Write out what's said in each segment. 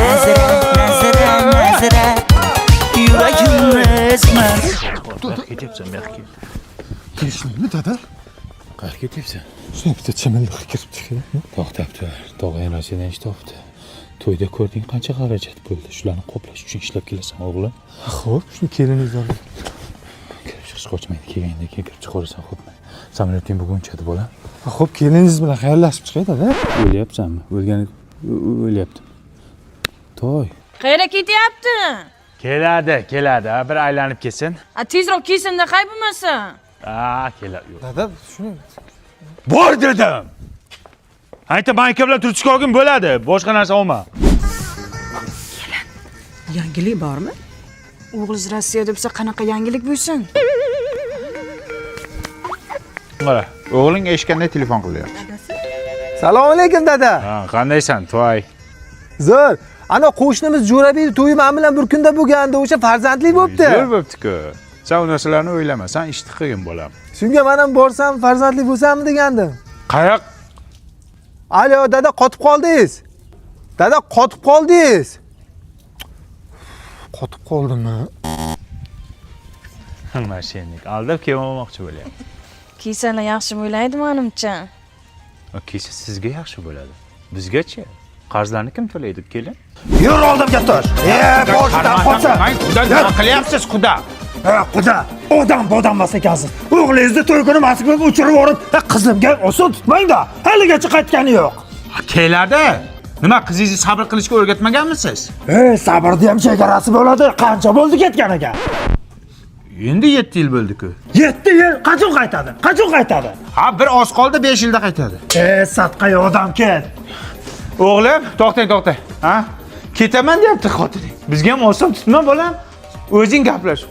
nazira yuragimni ezma. Ketyapsan bu yoqqa. Kelishmaymi dada? Qayerga ketyapsan? Shunday bitta chimildiqqa kiribdi. To'xtabdi. Tog'ay narsadan ish topdi. To'yda ko'rding qancha xarajat bo'ldi. Shularni qoplash uchun ishlab kelasan o'g'lim. Xo'p, shuni keliningiz olib. Kirib chiqish qochmaydi. Kelganda kirib chiqaversan, xo'pmi? Samolyoting bugun uchadi bolam. Xo'p, keliningiz bilan xayrlashib chiqay dada. O'lyapsanmi? O'lyaptim. To'y. Qayerga ketyapti? Keladi. Bir aylanib kelsin. Tezroq kelsin-da, qay bo'lmasa. Keladi. Dada, shuni Bor dedim. Ayta banka bilan turishga olgin bo'ladi. Boshqa narsa olma. Yangilik bormi? O'g'liz Rossiyada bo'lsa qanaqa yangilik bo'lsin? Mana, o'g'ling eshitganda telefon qilyapti. Assalomu alaykum dada. Qandaysan, To'y? Zo'r. Ana qo'shnimiz Jo'rabek to'yi men bilan bir kunda bo'lganda o'sha farzandli bo'pti. Zo'r bo'pti-ku. Sen u narsalarni o'ylama, sen ishni qilgin bolam. Shunga men ham borsam farzandli bo'lsammi degandim. Qayoq? Alo, dada qotib qoldingiz. Dada qotib qoldingiz. Qotib qoldimmi? Mashinnik aldab kelmoqchi bo'lyapti. Kiysalar yaxshi bo'laydi menimcha. Kiysa sizga yaxshi bo'ladi. Bizgachi? Qarzlarni kim to'laydi, kelin? Yur oldimga tosh. Boshidan qolsa. Nima qilyapsiz, Xudo? Quda, odam emas ekansiz. O'g'lingizni to'y kuni Moskvaga uchirib yorib, qizimga oson tutmang-da. Haligacha qaytgani yo'q. Keladi. Nima qizingizni sabr qilishga o'rgatmaganmisiz? Sabrni ham chegarasi bo'ladi. Qancha bo'ldi ketganiga? Endi 7 yil bo'ldi-ku. 7 yil qachon qaytadi? Ha, bir oz qoldi, 5 yilda qaytadi. Satqayi odam ket. O'g'lim, to'xtang. Ha? Ketaman deyapti xotining. Bizga ham oson tutma bolam. O'zing gaplash.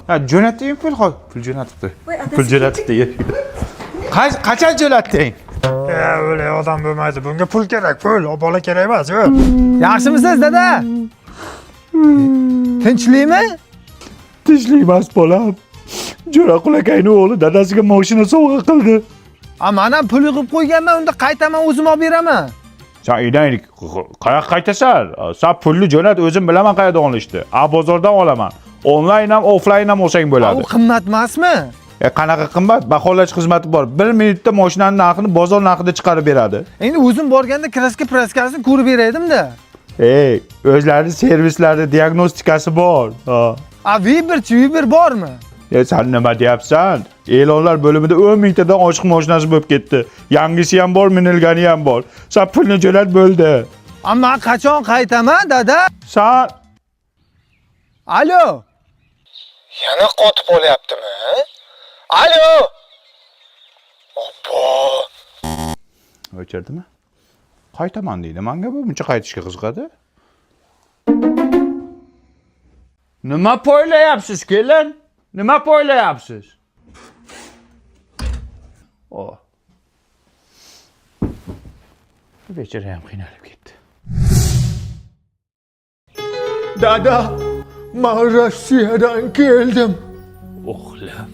Ha, jo'natding pul jo'natibdi. Pul jo'natibdi. Qachon jo'natding? O'lay odam bo'lmaydi. Bunga pul kerak, pul. Bola kerak emas. Yaxshimisiz, dada? Tinchlikmi? Tinchlik emas bolam. Jo'raqul akayning o'g'li dadasiga mashina sovg'a qildi. Men ham pul yig'ib qo'yganman, unda qaytaman, o'zim olib beraman. Sen inaylik, qayoqqa qaytasan? Sen pulni jo'nat, o'zim bilaman qayerda olishdi. Bozordan olaman. Onlayn ham, offlayn ham olsang bo'ladi. U qimmat emasmi? Qanaqa qimmat? Baholash xizmati bor. 1 minutda mashinaning narxini bozor narxida chiqarib beradi. Endi o'zim borganda kraskasini ko'rib beraydim-da. O'zlarining servislarida diagnostikasi bor. Viber bormi? Sen nima deyapsan? E'lonlar bo'limida 10 mingtadan oshiq mashinasi bo'lib ketdi. Yangisi ham bor, minilgani ham bor. Sen pulni jo'nat bo'ldi. Men qachon qaytaman, dada? Sen Alo. Yana qotib qolyaptimi? Alo. Obbo. O'chirdimi? Qaytaman deydi. Menga bu buncha qaytishga qiziqadi. Nima poylayapsiz, kelin? Nima poylayapsiz? Bechora ham qiynalib ketdi. Dada, men Rossiyadan keldim. O'g'lim.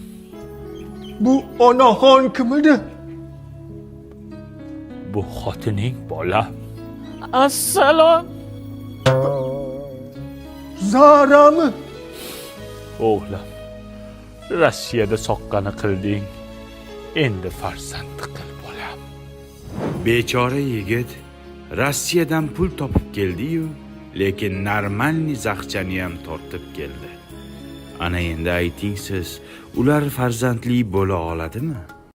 Bu onaxon kim edi? Bu xotining bola. Assalom. Zarami? O'g'lim. Rossiyada soqqani qilding. Endi farzandli qil bolam. Bechora yigit Rossiyadan pul topib keldi-yu, lekin normalniy zaqchani ham tortib keldi. Ana endi ayting siz, ular farzandli bo'la oladimi?